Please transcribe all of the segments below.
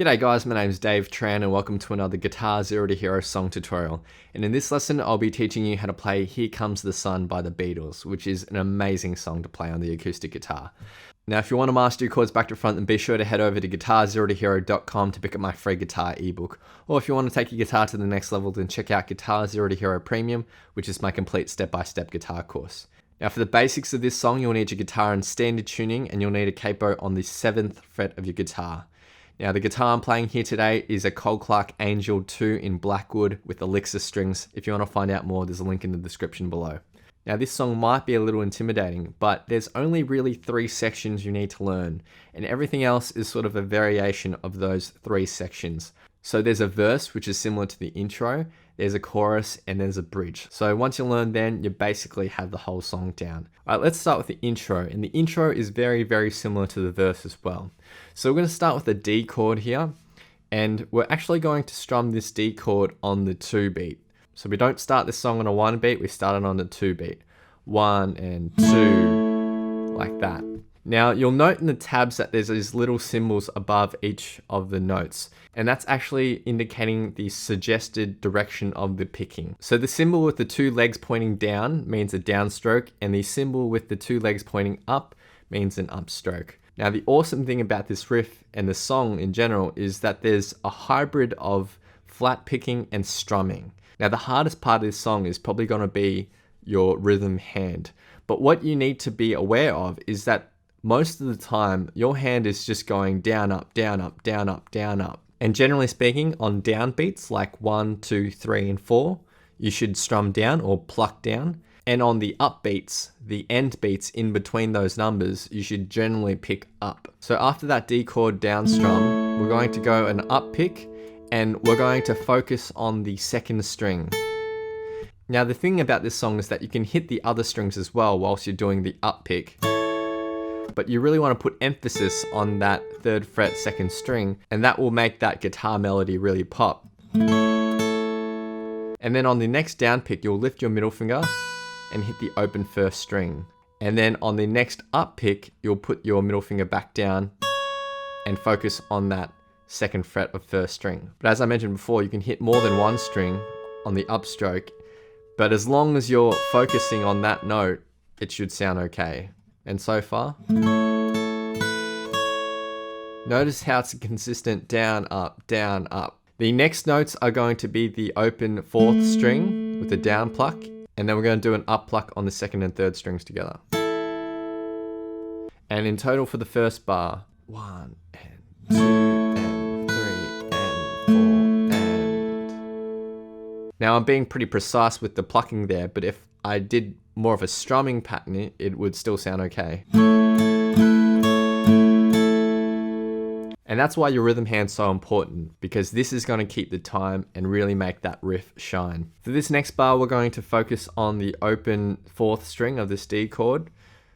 G'day guys, my name is Dave Tran and welcome to another Guitar Zero to Hero song tutorial. And in this lesson, I'll be teaching you how to play Here Comes the Sun by the Beatles, which is an amazing song to play on the acoustic guitar. Now, if you want to master your chords back to front, then be sure to head over to guitarzerotohero.com to pick up my free guitar ebook. Or if you want to take your guitar to the next level, then check out Guitar Zero to Hero Premium, which is my complete step-by-step guitar course. Now, for the basics of this song, you'll need your guitar in standard tuning and you'll need a capo on the 7th fret of your guitar. Now, the guitar I'm playing here today is a Cole Clark Angel 2 in Blackwood with Elixir strings. If you want to find out more, there's a link in the description below. Now, this song might be a little intimidating, but there's only really 3 sections you need to learn, and everything else is sort of a variation of those 3 sections. So there's a verse, which is similar to the intro, there's a chorus, and there's a bridge. So once you learn then, you basically have the whole song down. All right, let's start with the intro, and the intro is very, very similar to the verse as well. So we're going to start with a D chord here, and we're actually going to strum this D chord on the 2 beat. So we don't start this song on a 1 beat, we start it on the 2 beat. 1 and 2, like that. Now you'll note in the tabs that there's these little symbols above each of the notes, and that's actually indicating the suggested direction of the picking. So the symbol with the 2 legs pointing down means a downstroke, and the symbol with the 2 legs pointing up means an upstroke. Now the awesome thing about this riff and the song in general is that there's a hybrid of flat picking and strumming. Now the hardest part of this song is probably going to be your rhythm hand, but what you need to be aware of is that most of the time your hand is just going down, up, down, up, down, up, down, up. And generally speaking, on down beats like 1, 2, 3, and 4, you should strum down or pluck down. And on the up beats, the end beats in between those numbers, you should generally pick up. So after that D chord down strum, we're going to go an up pick, and we're going to focus on the 2nd string. Now the thing about this song is that you can hit the other strings as well whilst you're doing the up pick, but you really want to put emphasis on that 3rd fret 2nd string, and that will make that guitar melody really pop. And then on the next down pick, you'll lift your middle finger and hit the open 1st string. And then on the next up pick, you'll put your middle finger back down and focus on that 2nd fret of 1st string. But as I mentioned before, you can hit more than 1 string on the upstroke, but as long as you're focusing on that note, it should sound okay. And so far, notice how it's a consistent down, up, down, up. The next notes are going to be the open 4th string with the down pluck, and then we're going to do an up pluck on the 2nd and 3rd strings together. And in total for the first bar, 1 and 2 and 3 and 4 and... Now I'm being pretty precise with the plucking there, but if I did more of a strumming pattern, it would still sound okay. And that's why your rhythm hand's so important, because this is going to keep the time and really make that riff shine. For this next bar, we're going to focus on the open 4th string of this D chord.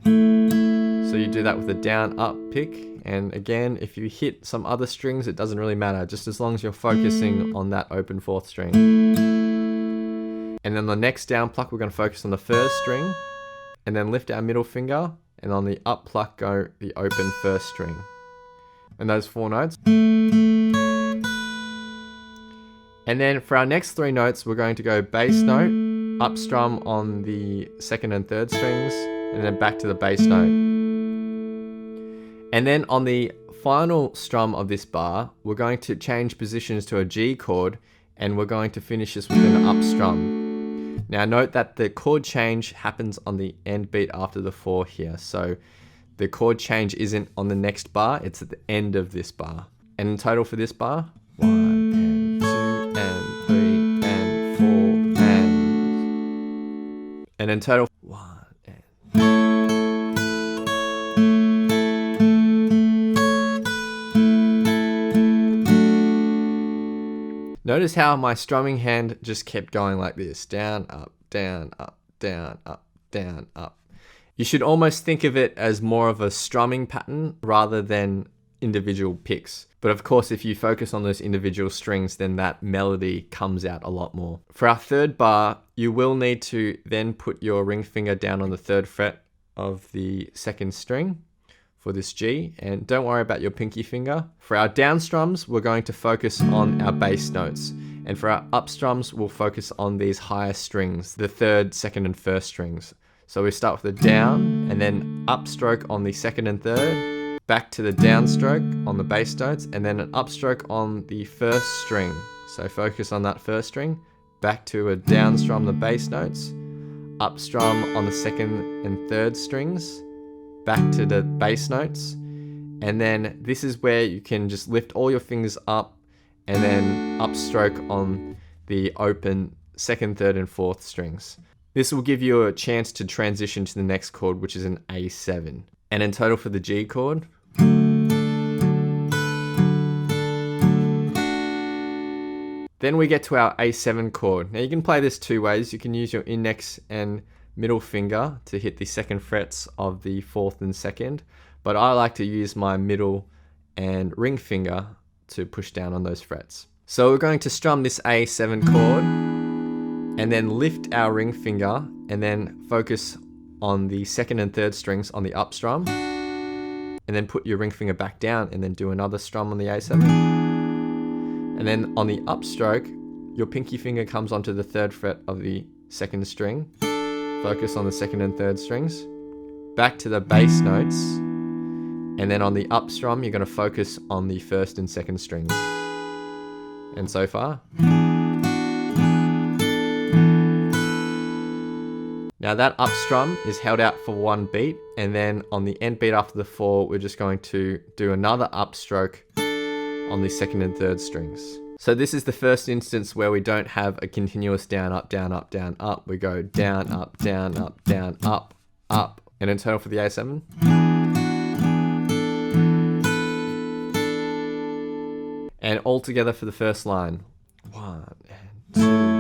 So you do that with a down up pick, and again, if you hit some other strings, it doesn't really matter, just as long as you're focusing on that open 4th string. And then the next down pluck, we're going to focus on the 1st string, and then lift our middle finger, and on the up pluck, go the open 1st string. And those 4 notes. And then for our next 3 notes, we're going to go bass note, up strum on the 2nd and 3rd strings, and then back to the bass note. And then on the final strum of this bar, we're going to change positions to a G chord, and we're going to finish this with an up strum. Now note that the chord change happens on the end beat after the 4 here. So the chord change isn't on the next bar, it's at the end of this bar. And in total for this bar, 1 and 2 and 3 and 4 and in total 1 and... Notice how my strumming hand just kept going like this, down, up, down, up, down, up, down, up. You should almost think of it as more of a strumming pattern rather than individual picks. But of course, if you focus on those individual strings, then that melody comes out a lot more. For our 3rd bar, you will need to then put your ring finger down on the 3rd fret of the 2nd string, for this G, and don't worry about your pinky finger. For our down strums, we're going to focus on our bass notes. And for our up strums, we'll focus on these higher strings, the third, second, and first strings. So we start with the down, and then upstroke on the second and third, back to the downstroke on the bass notes, and then an upstroke on the first string. So focus on that first string, back to a down strum the bass notes, up strum on the second and third strings, back to the bass notes, and then this is where you can just lift all your fingers up and then upstroke on the open second, third, and fourth strings. This will give you a chance to transition to the next chord, which is an A7. And in total for the G chord, then we get to our A7 chord. Now you can play this two ways. You can use your index and middle finger to hit the second frets of the fourth and second, but I like to use my middle and ring finger to push down on those frets. So we're going to strum this A7 chord and then lift our ring finger and then focus on the second and third strings on the up strum, and then put your ring finger back down and then do another strum on the A7. And then on the upstroke, your pinky finger comes onto the third fret of the second string, focus on the second and third strings, back to the bass notes, and then on the up strum, you're going to focus on the first and second strings. And so far. Now that up strum is held out for one beat, and then on the end beat after the 4, we're just going to do another upstroke on the second and third strings. So this is the first instance where we don't have a continuous down, up, down, up, down, up. We go down, up, down, up, down, up, up. And in total for the A7. And all together for the first line. 1 and 2.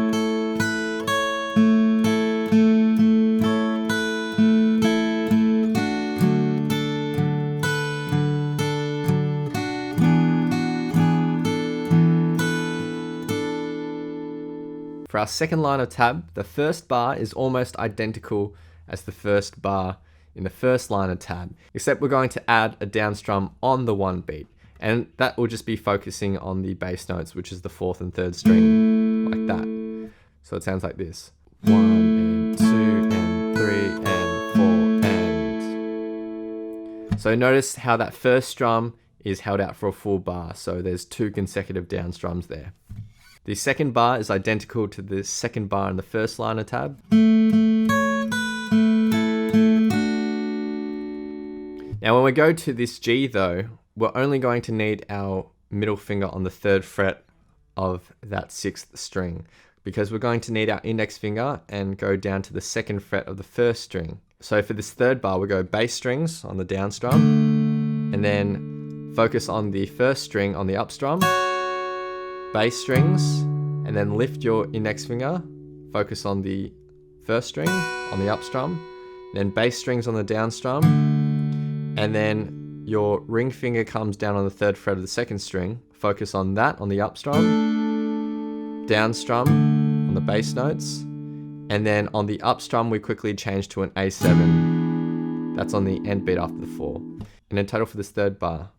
For our second line of tab, the first bar is almost identical as the first bar in the first line of tab, except we're going to add a down strum on the one beat, and that will just be focusing on the bass notes, which is the fourth and third string, like that. So it sounds like this. 1 and 2 and 3 and 4 and... So notice how that first strum is held out for a full bar, so there's 2 consecutive down strums there. The second bar is identical to the second bar in the first line of tab. Now when we go to this G though, we're only going to need our middle finger on the third fret of that 6th string, because we're going to need our index finger and go down to the second fret of the first string. So for this third bar, we go bass strings on the down strum, and then focus on the first string on the up strum, bass strings, and then lift your index finger, focus on the first string on the up strum, then bass strings on the down strum, and then your ring finger comes down on the third fret of the second string, focus on that on the up strum, down strum on the bass notes, and then on the up strum we quickly change to an A7. That's on the end beat after the 4. And in total for this third bar.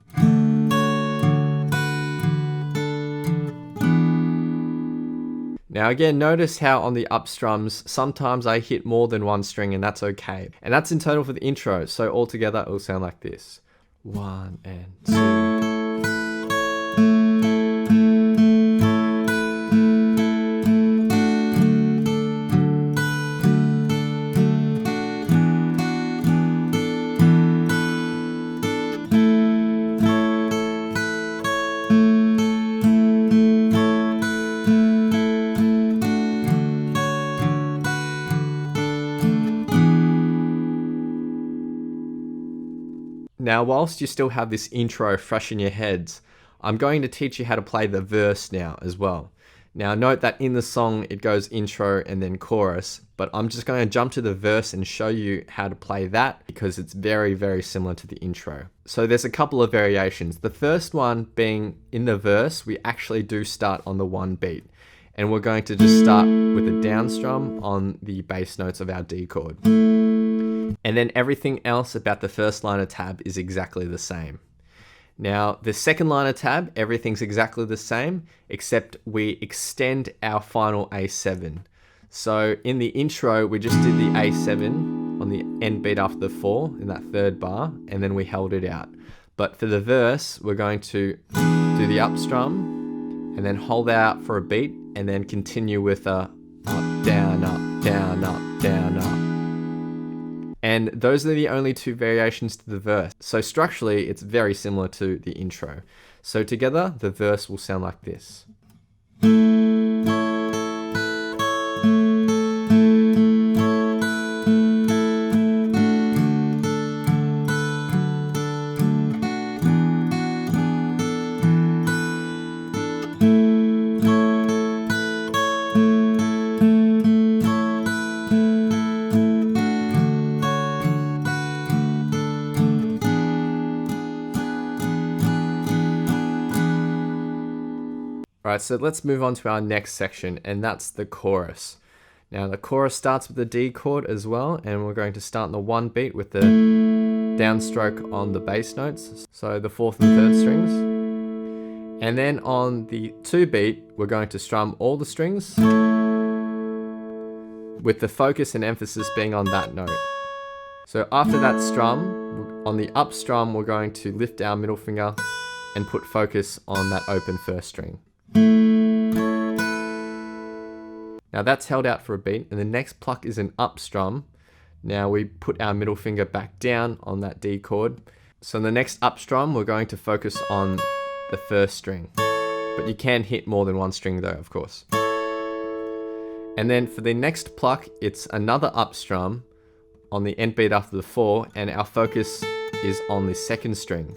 Now again, notice how on the up strums, sometimes I hit more than one string, and that's okay. And that's in total for the intro, so altogether it will sound like this. 1 and 2. Now, whilst you still have this intro fresh in your heads, I'm going to teach you how to play the verse now as well. Now, note that in the song, it goes intro and then chorus, but I'm just going to jump to the verse and show you how to play that because it's very, very similar to the intro. So there's a couple of variations. The first one being in the verse, we actually do start on the one beat, and we're going to just start with a down strum on the bass notes of our D chord. And then everything else about the first liner tab is exactly the same. Now, the second liner tab, everything's exactly the same, except we extend our final A7. So in the intro, we just did the A7 on the end beat after the 4 in that third bar, and then we held it out. But for the verse, we're going to do the up strum, and then hold out for a beat, and then continue with a up, down, up, down, up, down, up. And those are the only two variations to the verse. So structurally, it's very similar to the intro. So together, the verse will sound like this. Alright, so let's move on to our next section, and that's the chorus. Now the chorus starts with the D chord as well, and we're going to start in the 1 beat with the downstroke on the bass notes, so the 4th and 3rd strings. And then on the 2 beat, we're going to strum all the strings, with the focus and emphasis being on that note. So after that strum, on the up strum, we're going to lift our middle finger and put focus on that open 1st string. Now that's held out for a beat, and the next pluck is an up strum. Now we put our middle finger back down on that D chord. So in the next up strum, we're going to focus on the 1st string. But you can hit more than 1 string though, of course. And then for the next pluck, it's another up strum on the end beat after the 4, and our focus is on the 2nd string.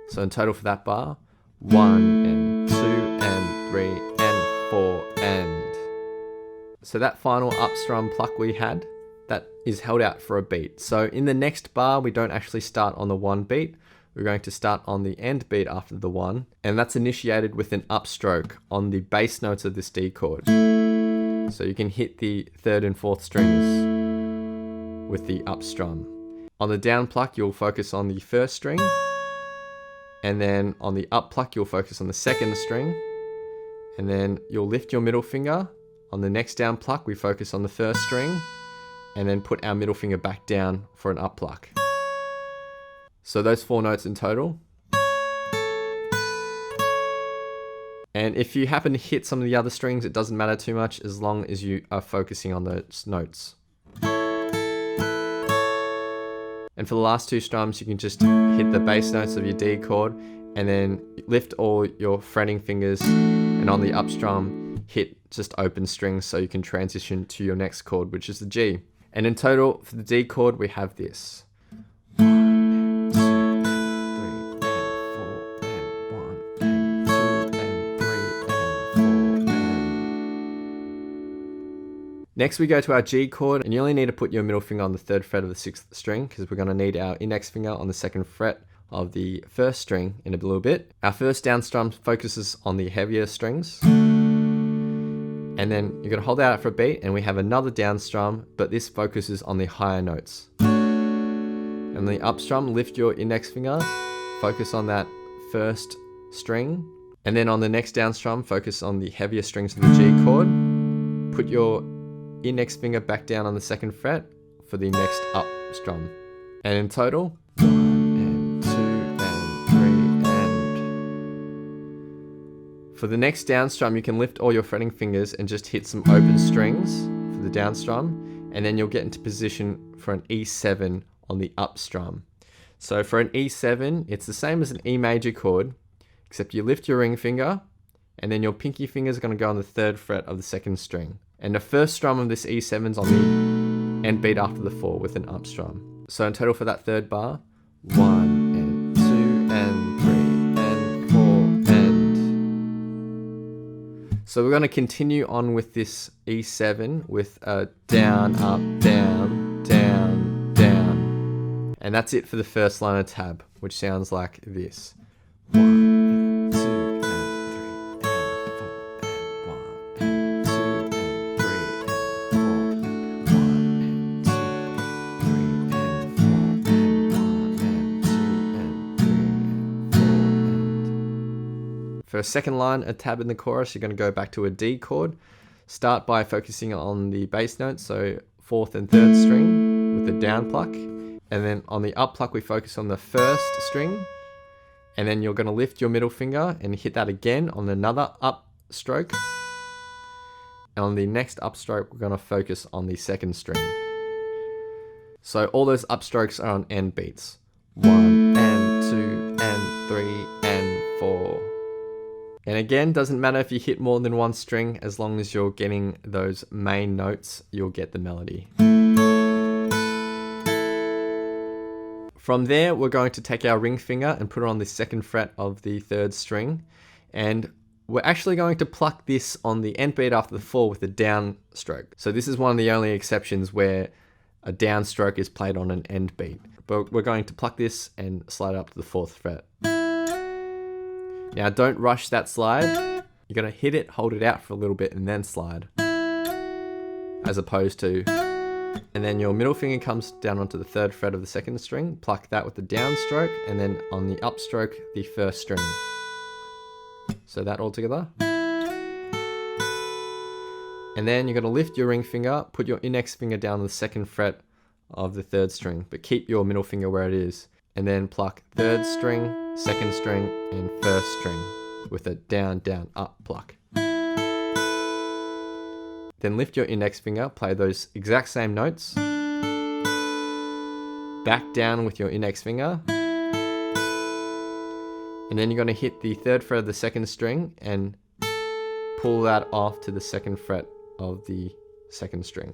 So in total for that bar, 1 and 2 and 3 and 4 and. So that final up strum pluck we had, that is held out for a beat. So in the next bar, we don't actually start on the 1 beat. We're going to start on the end beat after the 1, and that's initiated with an upstroke on the bass notes of this D chord. So you can hit the 3rd and 4th strings with the up strum. On the down pluck, you'll focus on the 1st string, and then on the up pluck, you'll focus on the 2nd string, and then you'll lift your middle finger. On the next down pluck, we focus on the 1st string, and then put our middle finger back down for an up pluck. So those 4 notes in total. And if you happen to hit some of the other strings, it doesn't matter too much as long as you are focusing on those notes. And for the last 2 strums, you can just hit the bass notes of your D chord, and then lift all your fretting fingers, and on the up strum, hit just open strings so you can transition to your next chord, which is the G. And in total, for the D chord, we have this. 1 and 2 and 3 and 4 and 1 and 2 and 3 and 4 and. Next we go to our G chord, and you only need to put your middle finger on the 3rd fret of the 6th string, because we're going to need our index finger on the 2nd fret of the 1st string in a little bit. Our first down strum focuses on the heavier strings. And then you're going to hold that out for a beat, and we have another down strum, but this focuses on the higher notes. And the up strum, lift your index finger, focus on that 1st string, and then on the next down strum, focus on the heavier strings of the G chord. Put your index finger back down on the 2nd fret for the next up strum. And in total, 1 and 2 and 3 and. For the next down strum, you can lift all your fretting fingers and just hit some open strings for the down strum, and then you'll get into position for an E7 on the up strum. So for an E7, it's the same as an E major chord, except you lift your ring finger, and then your pinky finger is going to go on the 3rd fret of the 2nd string. And the 1st strum of this E7 is on the end beat after the 4 with an up strum. So in total for that 3rd bar, 1 and 2 and 3 and 4 and. So we're going to continue on with this E7 with a down, up, down, down, down. And that's it for the first liner tab, which sounds like this. 1 and 2 and 3 and 4 and 1 and 2 and 3 and 4 and 1 and 2 and 3 For a second line, a tab in the chorus, you're going to go back to a D chord. Start by focusing on the bass notes, so 4th and 3rd string with the down pluck. And then on the up pluck, we focus on the 1st string. And then you're going to lift your middle finger and hit that again on another up stroke. And on the next upstroke, we're going to focus on the 2nd string. So all those upstrokes are on end beats. 1 and 2 and 3 and 4. And again, doesn't matter if you hit more than one string, as long as you're getting those main notes, you'll get the melody. From there, we're going to take our ring finger and put it on the 2nd fret of the 3rd string. And we're actually going to pluck this on the end beat after the 4 with a down stroke. So this is one of the only exceptions where a down stroke is played on an end beat. But we're going to pluck this and slide up to the 4th fret. Now don't rush that slide. You're going to hit it, hold it out for a little bit and then slide. As opposed to, and then your middle finger comes down onto the 3rd fret of the 2nd string, pluck that with the down stroke, and then on the upstroke, the 1st string. So that all together. And then you're going to lift your ring finger, put your index finger down on the 2nd fret of the 3rd string, but keep your middle finger where it is. And then pluck 3rd string, 2nd string, and 1st string with a down, down, up pluck. Then lift your index finger, play those exact same notes. Back down with your index finger. And then you're going to hit the 3rd fret of the 2nd string and pull that off to the 2nd fret of the 2nd string.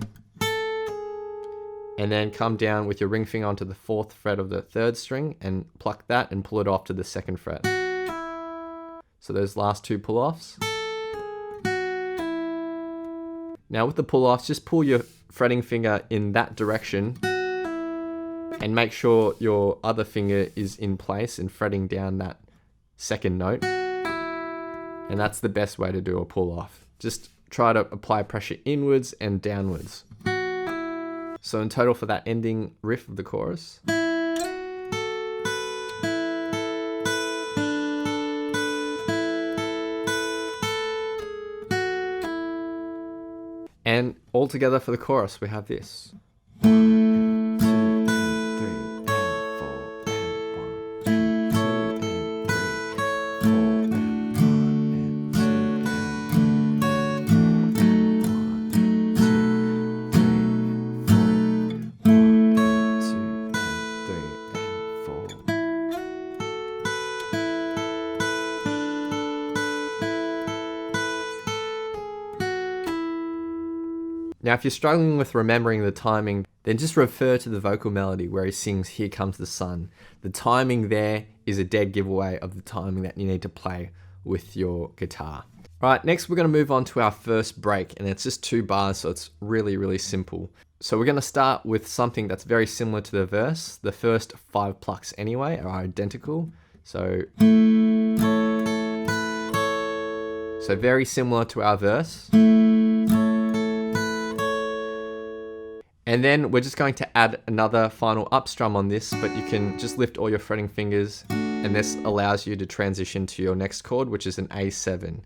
And then come down with your ring finger onto the 4th fret of the 3rd string and pluck that and pull it off to the 2nd fret. So those last two pull-offs. Now with the pull-offs, just pull your fretting finger in that direction and make sure your other finger is in place and fretting down that 2nd note. And that's the best way to do a pull-off. Just try to apply pressure inwards and downwards. So in total for that ending riff of the chorus. And all together for the chorus, we have this. 1 and 2 and 3 and 4 and 1 and 2 and 3, 4 and 1 Now, if you're struggling with remembering the timing, then just refer to the vocal melody where he sings "Here Comes the Sun." The timing there is a dead giveaway of the timing that you need to play with your guitar. Right, next we're going to move on to our first break, and it's just 2 bars, so it's really, really simple. So we're going to start with something that's very similar to the verse. The first 5 plucks anyway are identical. So very similar to our verse. And then we're just going to add another final up strum on this, but you can just lift all your fretting fingers, and this allows you to transition to your next chord, which is an A7.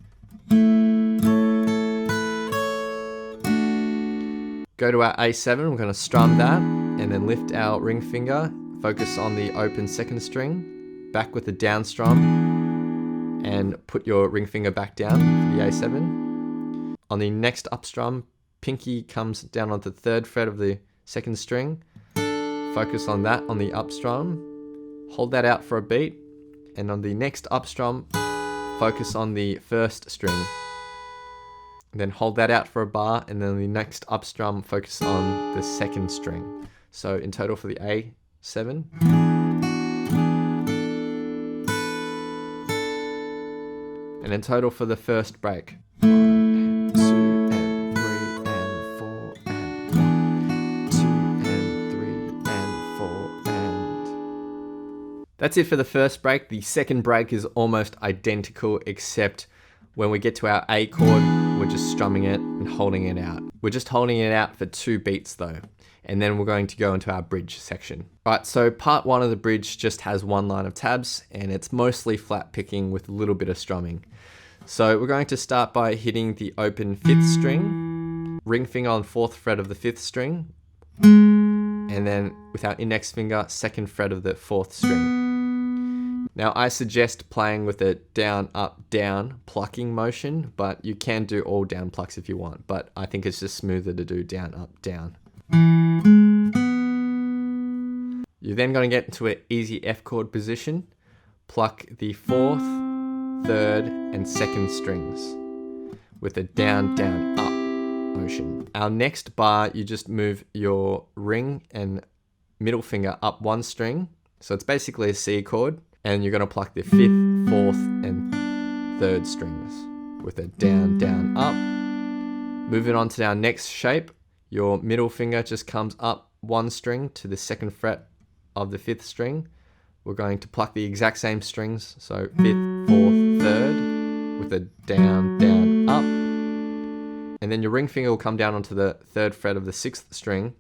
Go to our A7, we're going to strum that, and then lift our ring finger, focus on the open 2nd string, back with the down strum, and put your ring finger back down for the A7. On the next up strum, pinky comes down onto the 3rd fret of the 2nd string. Focus on that on the up strum. Hold that out for a beat. And on the next up strum, focus on the 1st string. Then hold that out for a bar, and then the next up strum, focus on the 2nd string. So in total for the A7. And in total for the first break. 1 and 2 and 3 and 4 and 1, 2 and 3 and 4 and... That's it for the first break. The second break is almost identical, except when we get to our A chord, we're just strumming it. and holding it out. We're just holding it out for 2 beats though, and then we're going to go into our bridge section. Right, so part 1 of the bridge just has 1 line of tabs, and it's mostly flat picking with a little bit of strumming. So we're going to start by hitting the open 5th string, ring finger on 4th fret of the 5th string, and then with our index finger, 2nd fret of the 4th string. Now I suggest playing with a down, up, down plucking motion, but you can do all down plucks if you want, but I think it's just smoother to do down, up, down. You're then going to get into an easy F chord position, pluck the 4th, 3rd, and 2nd strings with a down, down, up motion. Our next bar, you just move your ring and middle finger up 1 string, so it's basically a C chord, and you're going to pluck the 5th, 4th, and 3rd strings with a down, down, up. Moving on to our next shape, your middle finger just comes up 1 string to the 2nd fret of the 5th string. We're going to pluck the exact same strings, so 5th, 4th, 3rd, with a down, down, up. And then your ring finger will come down onto the 3rd fret of the 6th string.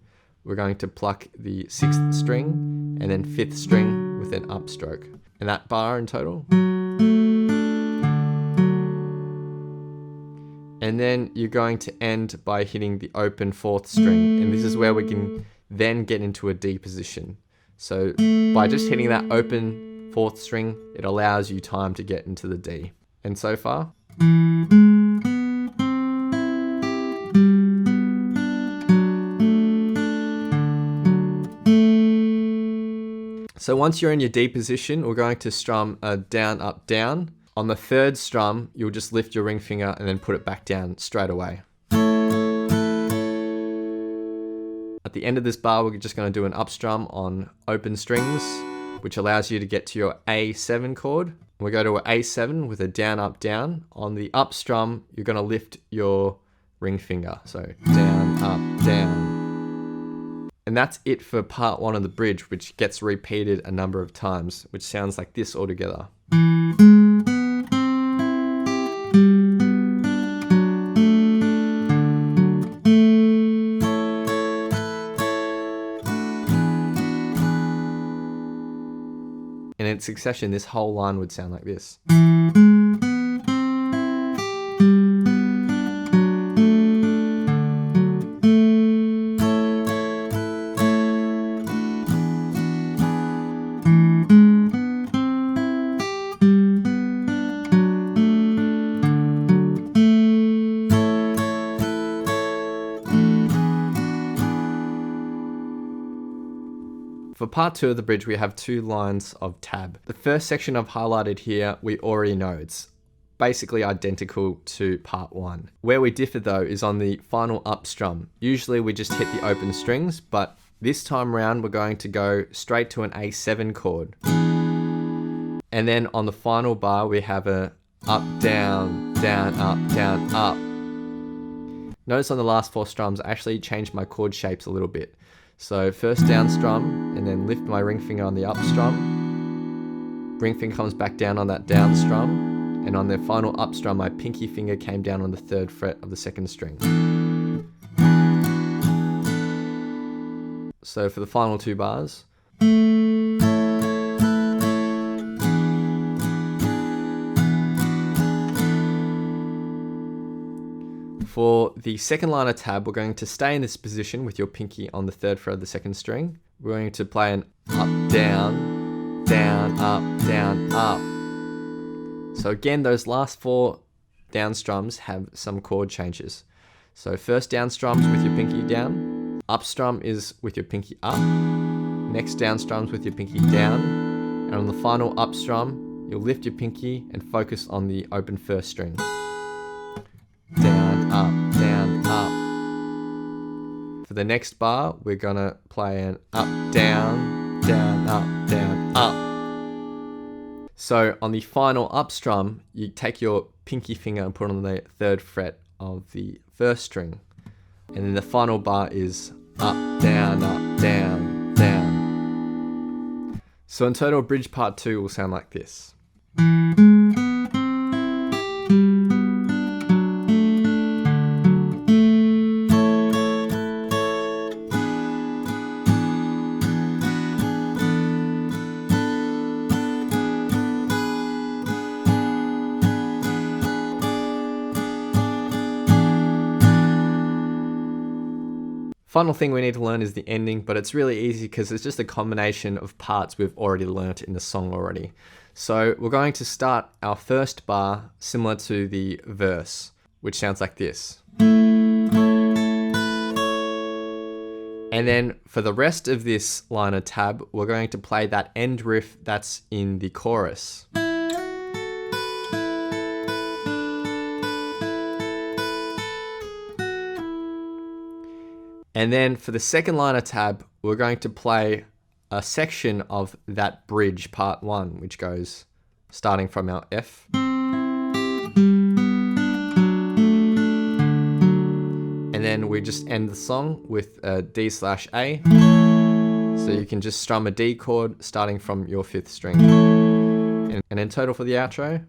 We're going to pluck the 6th string and then 5th string with an upstroke. And that bar in total. And then you're going to end by hitting the open 4th string. And this is where we can then get into a D position. So by just hitting that open 4th string, it allows you time to get into the D. And so far. So once you're in your D position, we're going to strum a down, up, down. On the 3rd strum, you'll just lift your ring finger and then put it back down straight away. At the end of this bar, we're just going to do an up strum on open strings, which allows you to get to your A7 chord. We go to an A7 with a down, up, down. On the up strum, you're going to lift your ring finger. So down, up, down. And that's it for part 1 of the bridge, which gets repeated a number of times, which sounds like this altogether. And in succession, this whole line would sound like this. For part 2 of the bridge, we have 2 lines of tab. The first section I've highlighted here, we already know. It's basically identical to part 1. Where we differ though is on the final up strum. Usually we just hit the open strings, but this time around we're going to go straight to an A7 chord. And then on the final bar we have a up, down, down, up, down, up. Notice on the last 4 strums I actually changed my chord shapes a little bit. So first down strum, and then lift my ring finger on the up strum. Ring finger comes back down on that down strum, and on the final up strum, my pinky finger came down on the 3rd fret of the 2nd string. So for the final 2 bars. For the second line of tab, we're going to stay in this position with your pinky on the 3rd fret of the 2nd string. We're going to play an up, down, down, up, down, up. So again, those last 4 down strums have some chord changes. So first down strums with your pinky down, up strum is with your pinky up, next down strums with your pinky down, and on the final up strum, you'll lift your pinky and focus on the open 1st string. Down, up, down, up. For the next bar, we're gonna play an up, down, down, up, down, up. So on the final up strum, you take your pinky finger and put it on the 3rd fret of the 1st string. And then the final bar is up, down, down, down. So in total, bridge part 2 will sound like this. Final thing we need to learn is the ending, but it's really easy because it's just a combination of parts we've already learnt in the song already. So we're going to start our first bar similar to the verse, which sounds like this. And then for the rest of this line of tab, we're going to play that end riff that's in the chorus. And then for the second line of tab, we're going to play a section of that bridge, part 1, which goes starting from our F. And then we just end the song with a D/A. So you can just strum a D chord starting from your 5th string. And in total for the outro.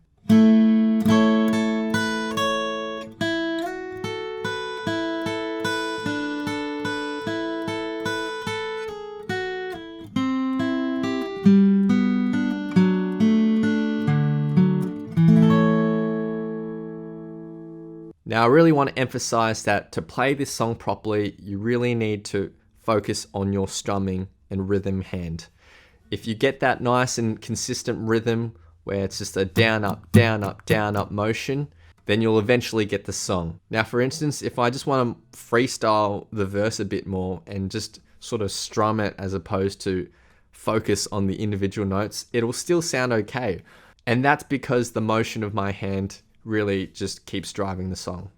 Now I really want to emphasize that to play this song properly, you really need to focus on your strumming and rhythm hand. If you get that nice and consistent rhythm where it's just a down, up, down, up, down, up motion, then you'll eventually get the song. Now for instance, if I just want to freestyle the verse a bit more and just sort of strum it as opposed to focus on the individual notes, it'll still sound okay. And that's because the motion of my hand really just keeps driving the song.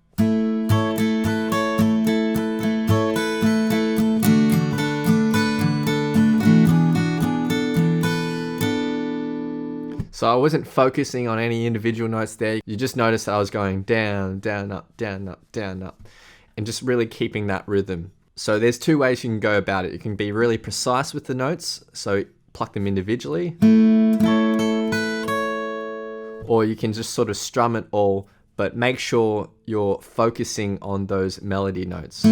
So I wasn't focusing on any individual notes there. You just noticed that I was going down, down, up, down, up, down, up, and just really keeping that rhythm. So there's 2 ways you can go about it. You can be really precise with the notes, so pluck them individually, or you can just sort of strum it all, but make sure you're focusing on those melody notes.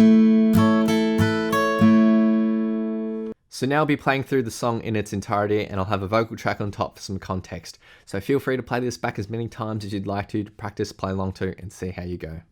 So now I'll be playing through the song in its entirety, and I'll have a vocal track on top for some context. So feel free to play this back as many times as you'd like to practice, play along to, and see how you go.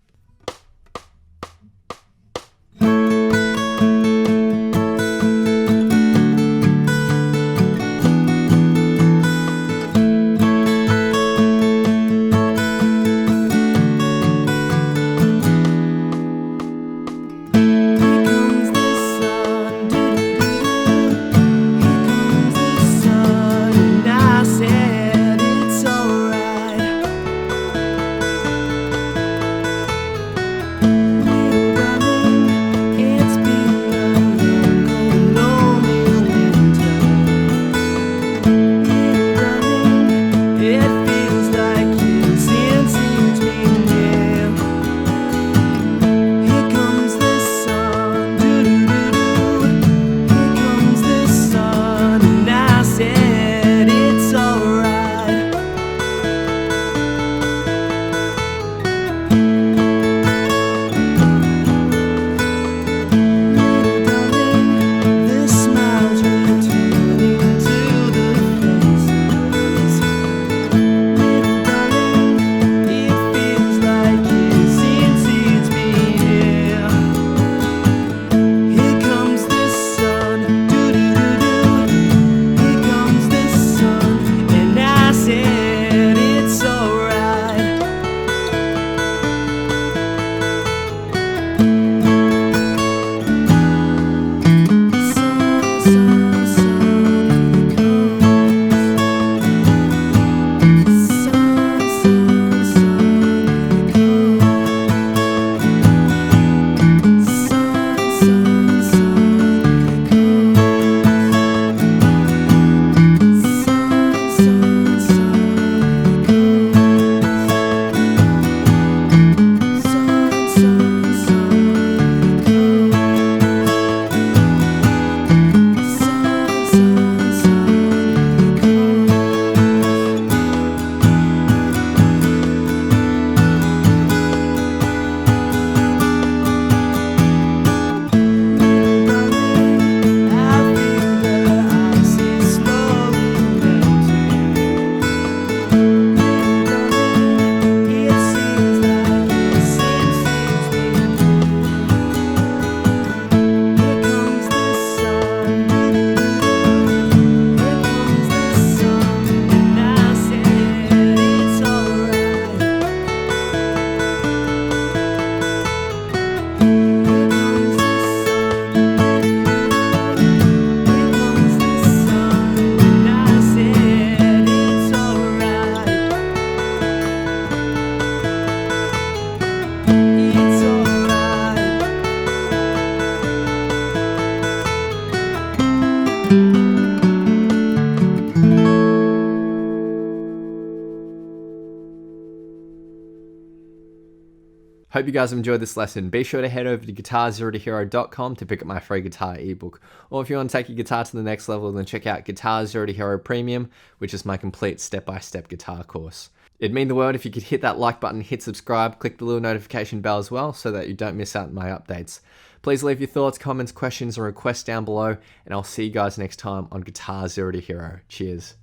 Hope you guys have enjoyed this lesson. Be sure to head over to guitarzerotohero.com to pick up my free guitar ebook. Or if you want to take your guitar to the next level, then check out Guitar Zero to Hero Premium, which is my complete step-by-step guitar course. It'd mean the world if you could hit that like button, hit subscribe, click the little notification bell as well so that you don't miss out on my updates. Please leave your thoughts, comments, questions, and requests down below, and I'll see you guys next time on Guitar Zero to Hero. Cheers.